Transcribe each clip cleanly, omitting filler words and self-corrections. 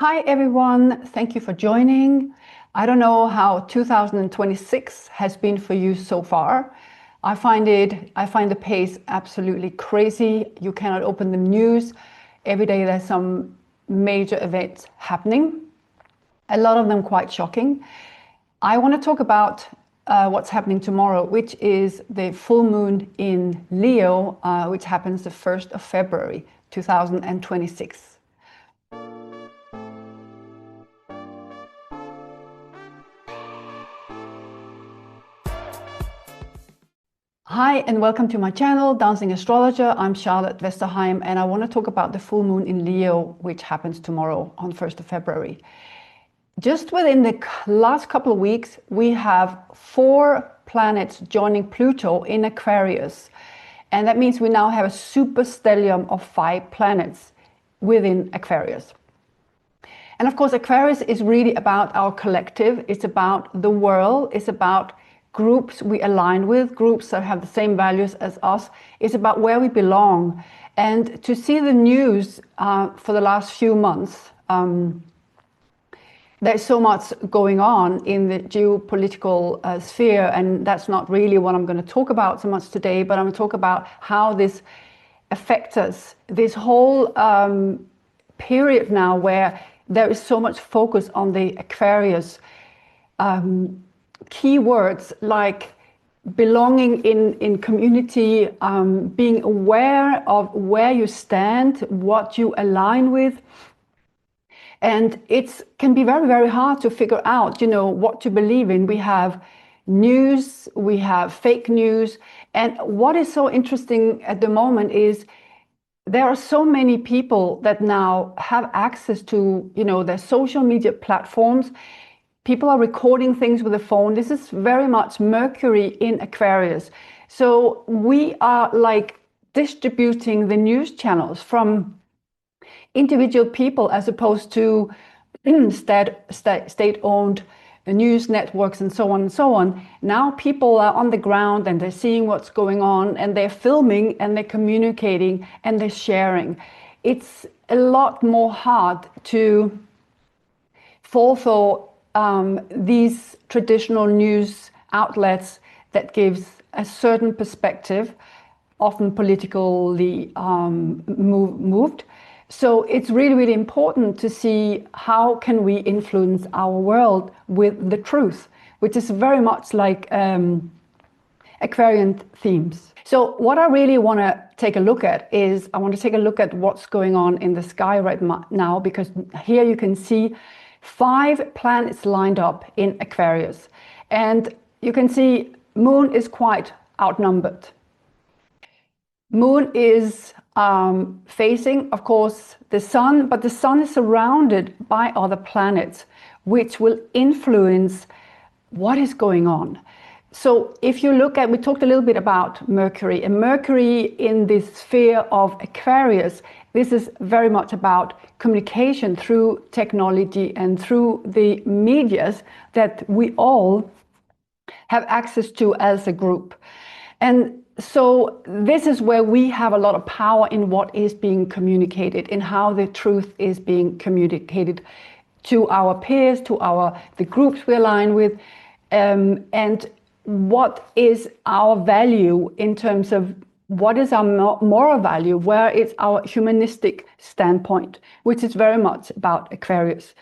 Hi everyone, thank you for joining. I don't know how 2026 has been for you so far. I find the pace absolutely crazy. You cannot open the news. Every day there's some major events happening. A lot of them quite shocking. I want to talk about what's happening tomorrow, which is the full moon in Leo, which happens the 1st of February 2026. Hi and welcome to my channel, Dancing Astrologer. I'm Charlotte Westerheim and I want to talk about the full moon in Leo, which happens tomorrow on 1st of February. Just within the last couple of weeks, we have 4 planets joining Pluto in Aquarius. And that means we now have a super stellium of 5 planets within Aquarius. And of course, Aquarius is really about our collective. It's about the world. It's about groups we align with, groups that have the same values as us. It's about where we belong. And to see the news for the last few months, there's so much going on in the geopolitical sphere, and that's not really what I'm going to talk about so much today, but I'm going to talk about how this affects us. This whole period now where there is so much focus on the Aquarius, keywords like belonging in community, being aware of where you stand, what you align with. And it can be very, very hard to figure out, what to believe in. We have news, we have fake news. And what is so interesting at the moment is there are so many people that now have access to, their social media platforms. People are recording things with a phone. This is very much Mercury in Aquarius. So we are like distributing the news channels from individual people as opposed to state-owned news networks and so on and so on. Now people are on the ground and they're seeing what's going on and they're filming and they're communicating and they're sharing. It's a lot more hard to fall for these traditional news outlets that gives a certain perspective, often politically moved. So it's really, really important to see how can we influence our world with the truth, which is very much like Aquarian themes. So what I really want to take a look at is I want to take a look at what's going on in the sky right now, because here you can see 5 planets lined up in Aquarius. And you can see Moon is quite outnumbered. Moon is facing, of course, the Sun, but the Sun is surrounded by other planets, which will influence what is going on. So if you look at, we talked a little bit about Mercury, and Mercury in this sphere of Aquarius, this is very much about communication through technology and through the medias that we all have access to as a group. And so this is where we have a lot of power in what is being communicated, in how the truth is being communicated to our peers, to the groups we align with, and what is our value in terms of what is our moral value, where is our humanistic standpoint, which is very much about Aquarius.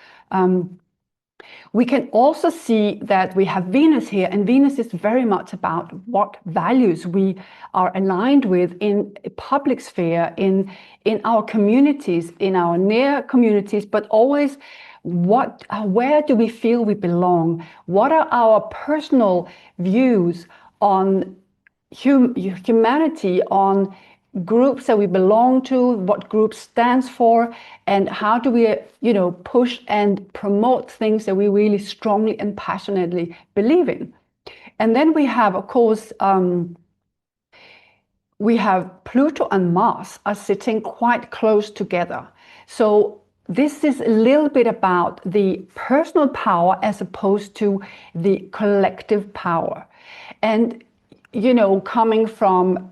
We can also see that we have Venus here, and Venus is very much about what values we are aligned with in a public sphere, in our communities, in our near communities, but always where do we feel we belong? What are our personal views on humanity, on groups that we belong to, what group stands for, and how do we, push and promote things that we really strongly and passionately believe in. And then we have, of course, we have Pluto and Mars are sitting quite close together. So this is a little bit about the personal power as opposed to the collective power. And, coming from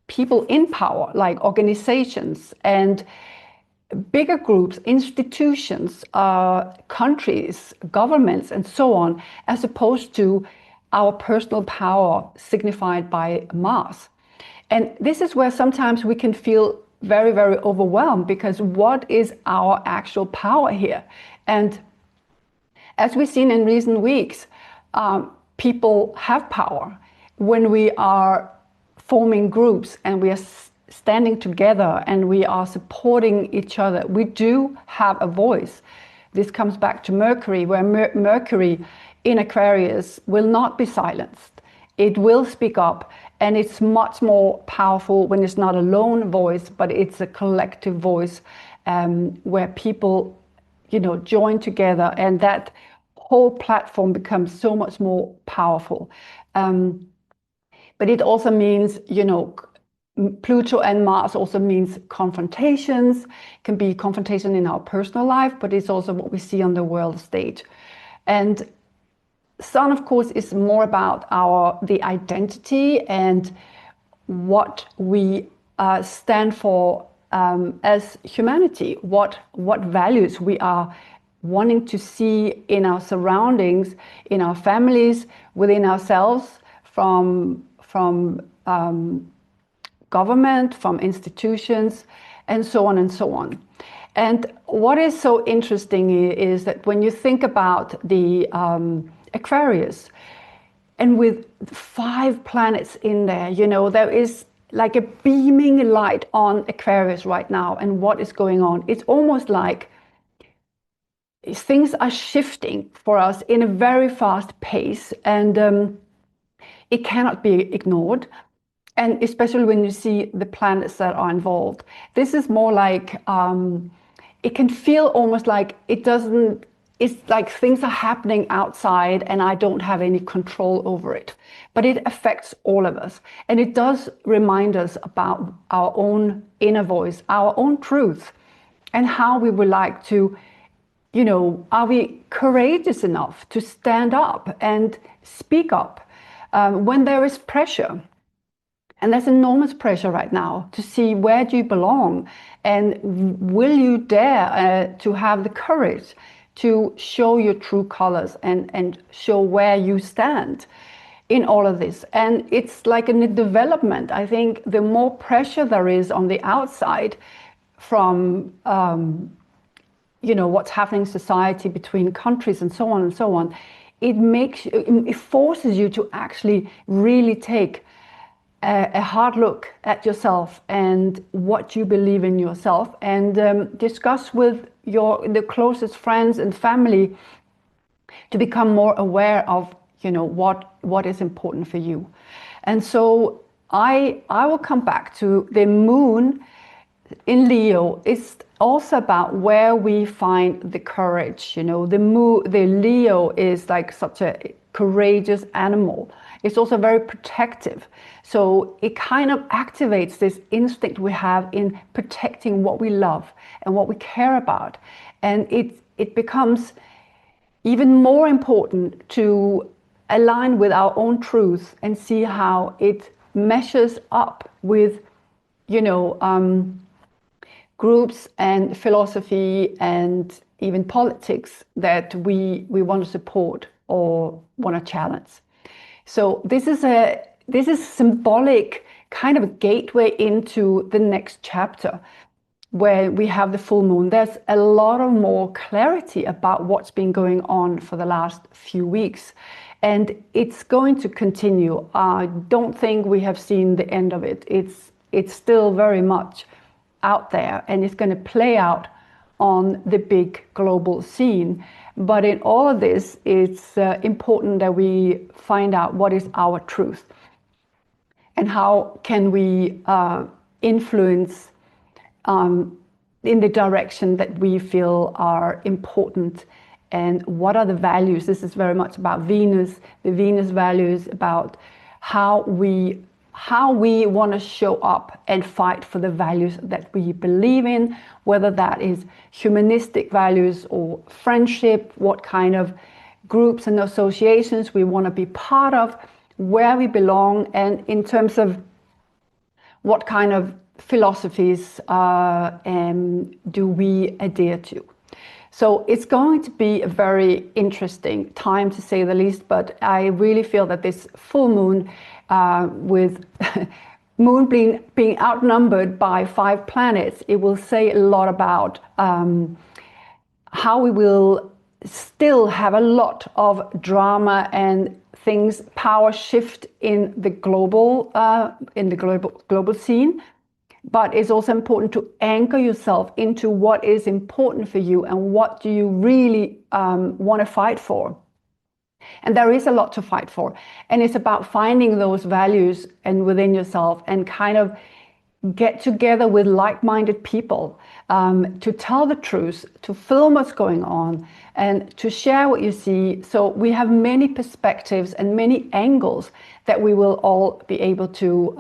people in power, like organizations and bigger groups, institutions, countries, governments, and so on, as opposed to our personal power signified by mass. And this is where sometimes we can feel very, very overwhelmed, because what is our actual power here? And as we've seen in recent weeks, people have power when we are forming groups and we are standing together and we are supporting each other. We do have a voice. This comes back to Mercury, where Mercury in Aquarius will not be silenced. It will speak up, and it's much more powerful when it's not a lone voice, but it's a collective voice, where people, join together, and that whole platform becomes so much more powerful. But it also means, Pluto and Mars also means confrontations. It can be confrontation in our personal life, but it's also what we see on the world stage. And Sun, of course, is more about the identity and what we stand for as humanity, what values we are wanting to see in our surroundings, in our families, within ourselves, from government, from institutions, and so on and so on. And what is so interesting is that when you think about the Aquarius, and with 5 planets in there, there is like a beaming light on Aquarius right now, and what is going on. It's almost like things are shifting for us in a very fast pace, and it cannot be ignored. And especially when you see the planets that are involved, this is more like, it can feel almost like it's like things are happening outside and I don't have any control over it. But it affects all of us. And it does remind us about our own inner voice, our own truth, and how we would like to, are we courageous enough to stand up and speak up when there is pressure? And there's enormous pressure right now to see where do you belong, and will you dare to have the courage to show your true colors and show where you stand in all of this. And it's like in the development, I think the more pressure there is on the outside from what's happening in society between countries and so on, it forces you to actually really take a hard look at yourself and what you believe in yourself, and discuss with the closest friends and family to become more aware of what is important for you. And so I will come back to the moon in Leo. It's also about where we find the courage. The Leo is like such a courageous animal. It's also very protective. So it kind of activates this instinct we have in protecting what we love and what we care about. And it becomes even more important to align with our own truth and see how it meshes up with, groups and philosophy and even politics that we want to support or want to challenge. So this is symbolic, kind of a gateway into the next chapter where we have the full moon. There's a lot of more clarity about what's been going on for the last few weeks, and it's going to continue. I don't think we have seen the end of it. It's still very much out there, and it's going to play out on the big global scene. But in all of this, it's important that we find out what is our truth and how can we influence in the direction that we feel are important, and what are the values. This is very much about Venus, the Venus values, about how we want to show up and fight for the values that we believe in, whether that is humanistic values or friendship, what kind of groups and associations we want to be part of, where we belong, and in terms of what kind of philosophies do we adhere to? So it's going to be a very interesting time, to say the least, but I really feel that this full moon, with moon being outnumbered by 5 planets, it will say a lot about how we will still have a lot of drama and things, power shift in the global scene. But it's also important to anchor yourself into what is important for you and what do you really want to fight for. And there is a lot to fight for. And it's about finding those values and within yourself and kind of get together with like-minded people to tell the truth, to film what's going on, and to share what you see. So we have many perspectives and many angles that we will all be able to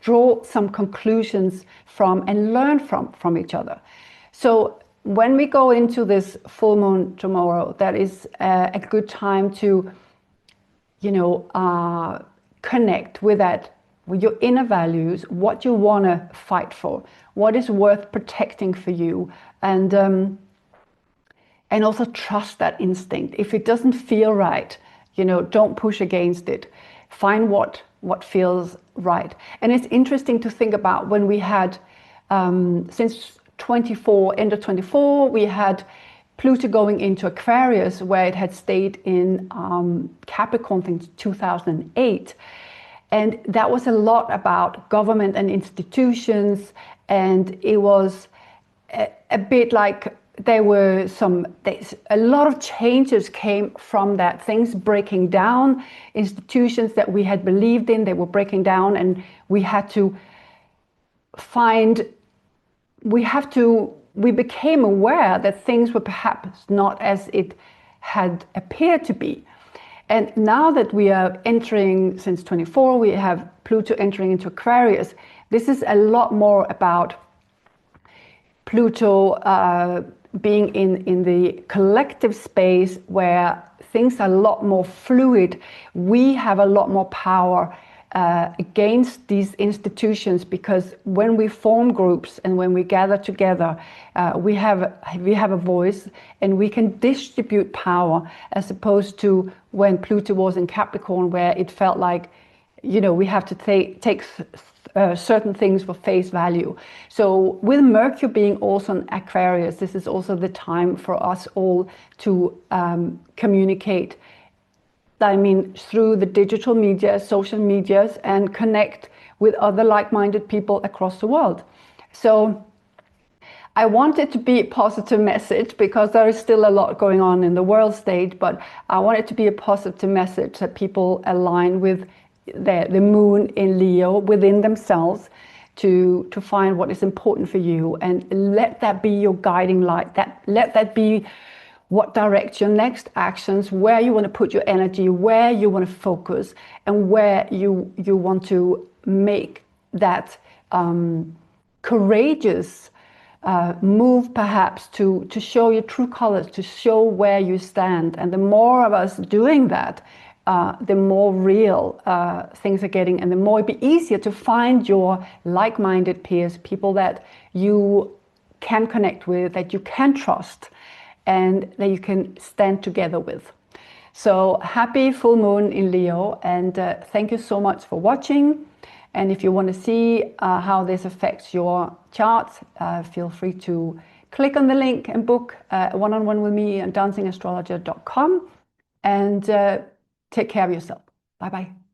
draw some conclusions from and learn from each other. So when we go into this full moon tomorrow, that is a good time to, connect with that, with your inner values, what you want to fight for, what is worth protecting for you, and also trust that instinct. If it doesn't feel right, don't push against it. Find what feels right. And it's interesting to think about when we had, since end of 24, we had Pluto going into Aquarius, where it had stayed in Capricorn since 2008. And that was a lot about government and institutions. And it was a bit like a lot of changes came from that, things breaking down, institutions that we had believed in, they were breaking down, and we became aware that things were perhaps not as it had appeared to be. And now that we are entering, since 24, we have Pluto entering into Aquarius. This is a lot more about Pluto being in the collective space where things are a lot more fluid. We have a lot more power against these institutions, because when we form groups and when we gather together, we have a voice and we can distribute power, as opposed to when Pluto was in Capricorn, where it felt like, we have to take certain things for face value. So with Mercury being also in Aquarius, this is also the time for us all to communicate, through the digital media, social medias, and connect with other like-minded people across the world. So I want it to be a positive message, because there is still a lot going on in the world stage, but I want it to be a positive message that people align with the moon in Leo within themselves to find what is important for you, and let that be your guiding light. Let that be what directs your next actions, where you want to put your energy, where you want to focus, and where you want to make that courageous move, perhaps to show your true colors, to show where you stand. And the more of us doing that, the more real things are getting, and the more it'd be easier to find your like-minded peers, people that you can connect with, that you can trust, and that you can stand together with. So happy full moon in Leo, and thank you so much for watching. And if you want to see how this affects your charts, feel free to click on the link and book one-on-one with me on dancingastrologer.com, and take care of yourself. Bye-bye.